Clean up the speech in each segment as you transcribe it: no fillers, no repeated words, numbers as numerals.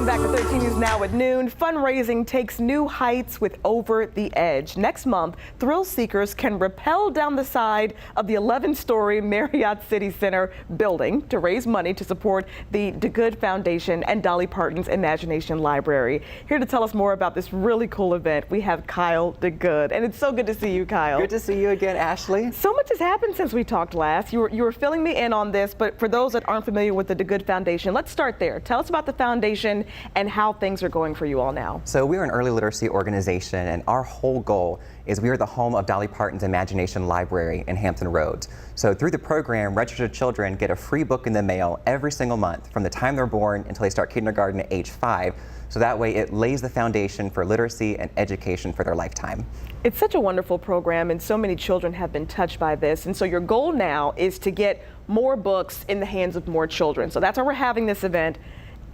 back to 13 News Now at noon. Fundraising takes new heights with Over the Edge. Next month, Thrillseekers can rappel down the side of the 11-story Mariott City Center building to raise money to support the DeGood Foundation and Dolly Parton's Imagination Library. Here to tell us more about this really cool event, we have Kyle DeGood. And it's so good to see you, Kyle. Good to see you again, Ashley. So much has happened since we talked last. You were filling me in on this, but for those that aren't familiar with the DeGood Foundation, let's start there. Tell us about the foundation and how things are going for you all now. So we're an early literacy organization, and our whole goal is we are the home of Dolly Parton's Imagination Library in Hampton Roads. So through the program, registered children get a free book in the mail every single month from the time they're born until they start kindergarten at age 5. So that way it lays the foundation for literacy and education for their lifetime. It's such a wonderful program, and so many children have been touched by this. And so your goal now is to get more books in the hands of more children. So that's why we're having this event.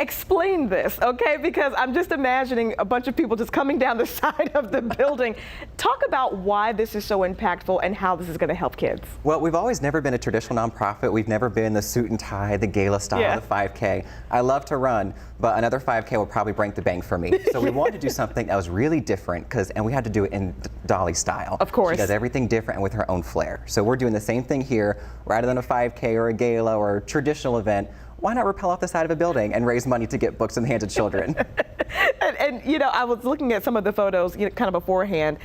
Explain this, okay? Because I'm just imagining a bunch of people just coming down the side of the building. Talk about why this is so impactful and how this is going to help kids. Well, we've always never been a traditional nonprofit. We've never been the suit and tie, the gala style, the 5K. I love to run, but another 5K will probably break the bank for me. So we wanted to do something that was really different, and we had to do it in Dolly style. Of course. She does everything different and with her own flair. So we're doing the same thing here. Rather than a 5K or a gala or a traditional event, why not rappel off the side of a building and raise money to get books in the hands of children? and you know, I was looking at some of the photos, kind of beforehand.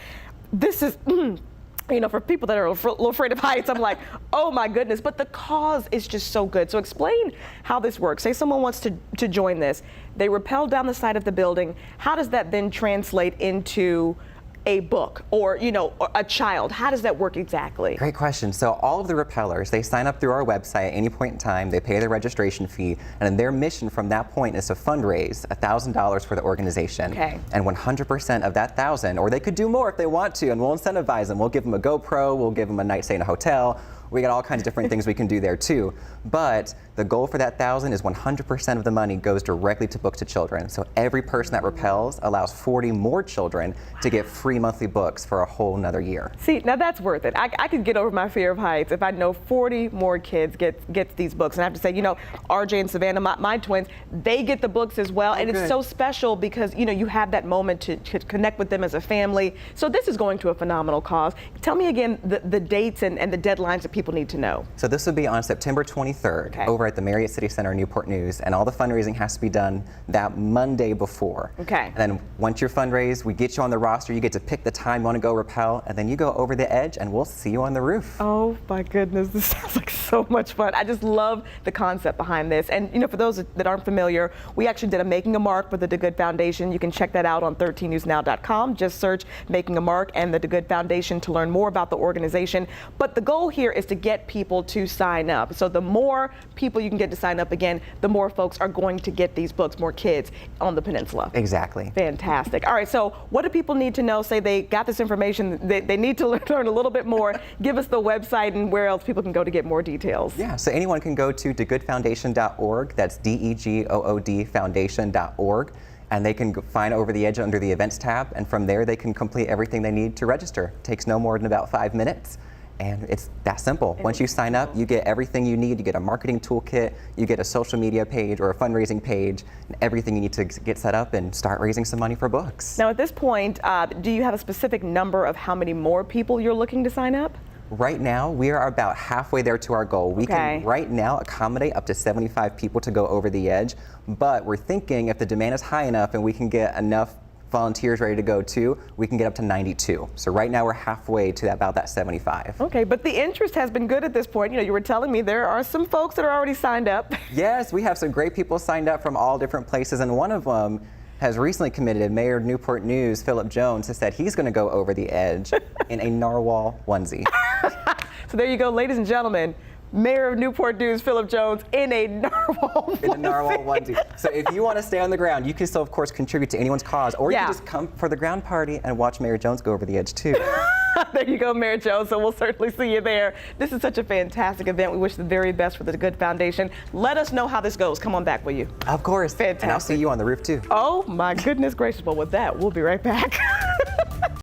This is, for people that are a little afraid of heights, I'm like, oh my goodness, but the cause is just so good. So explain how this works. Say someone wants to join this. They rappel down the side of the building. How does that then translate into a book or a child? How does that work exactly? Great question. So all of the rappellers, they sign up through our website at any point in time, they pay their registration fee, and their mission from that point is to fundraise $1,000 for the organization. Okay. And 100% of that $1,000, or they could do more if they want to, and we'll incentivize them. We'll give them a GoPro, we'll give them a night stay in a hotel. We got all kinds of different things we can do there too. But the goal for that $1,000 is 100% of the money goes directly to books to children. So every person that rappels allows 40 more children to get free monthly books for a whole nother year. See, now that's worth it. I could get over my fear of heights if I know 40 more kids get these books. And I have to say, RJ and Savannah, my twins, they get the books as well. And it's so special because, you have that moment to connect with them as a family. So this is going to a phenomenal cause. Tell me again the dates and the deadlines that people need to know. So this will be on September 23rd over at the Mariott City Center, Newport-News, and all the fundraising has to be done that Monday before. Okay. And then once you're fundraised, we get you on the roster, you get to pick the time you want to go rappel, and then you go over the edge and we'll see you on the roof. Oh my goodness, this sounds like so much fun. I just love the concept behind this. And for those that aren't familiar, we actually did a Making a Mark with the DeGood Foundation. You can check that out on 13newsnow.com. Just search Making a Mark and the DeGood Foundation to learn more about the organization. But the goal here is to get people to sign up. So the more people you can get to sign up, again, the more folks are going to get these books, more kids on the peninsula. Exactly. Fantastic. All right, so what do people need to know? Say they got this information, they need to learn a little bit more. Give us the website and where else people can go to get more details. Yeah, so anyone can go to degoodfoundation.org. That's DEGOOD foundation.org. And they can find Over the Edge under the Events tab, and from there they can complete everything they need to register. It takes no more than about 5 minutes. And it's that simple. Once you sign up, you get everything you need. You get a marketing toolkit, you get a social media page or a fundraising page, and everything you need to get set up and start raising some money for books. Now at this point, do you have a specific number of how many more people you're looking to sign up? Right now, we are about halfway there to our goal. We can right now accommodate up to 75 people to go over the edge, but we're thinking if the demand is high enough and we can get enough volunteers ready to go too, we can get up to 92. So right now we're halfway to about that 75. Okay, but the interest has been good at this point. You were telling me there are some folks that are already signed up. Yes, we have some great people signed up from all different places, and one of them has recently committed. Mayor of Newport-News, Philip Jones, has said he's going to go over the edge in a narwhal onesie. So there you go, ladies and gentlemen. Mayor of Newport-News, Philip Jones, in a narwhal onesie. In a narwhal onesie. So if you want to stay on the ground, you can still, of course, contribute to anyone's cause, or you can just come for the ground party and watch Mayor Jones go over the edge, too. There you go, Mariott Jones. So we'll certainly see you there. This is such a fantastic event. We wish the very best for the DeGood Foundation. Let us know how this goes. Come on back, will you? Of course. Fantastic. And I'll see you on the roof, too. Oh, my goodness gracious. Well, with that, we'll be right back.